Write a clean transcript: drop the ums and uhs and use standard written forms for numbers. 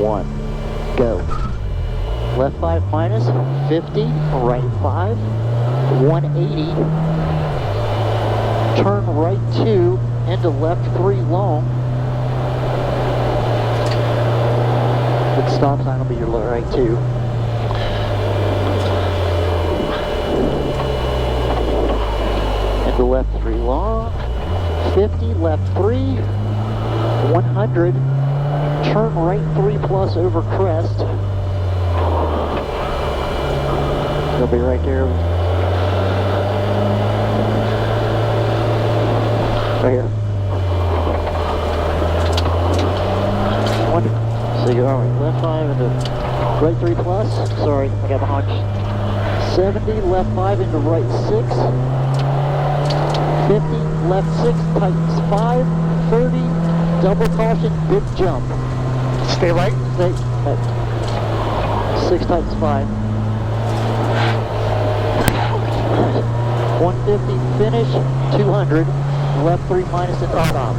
1, go. Left 5 minus, 50, right 5, 180, turn right 2, into left 3 long. The stop sign will be your right 2. Into left 3 long, 50, left 3, 100, turn right 3 plus over crest. They'll be right there. Right here. One. So you're all right. Left 5 into right 3 plus. Sorry, I got behind you. 70, left 5 into right 6. 50, left 6, tightens 5. 30, double caution, big jump. Stay right. Stay right. 6 tightens 5. 150, finish, 200, left 3 minus and stop.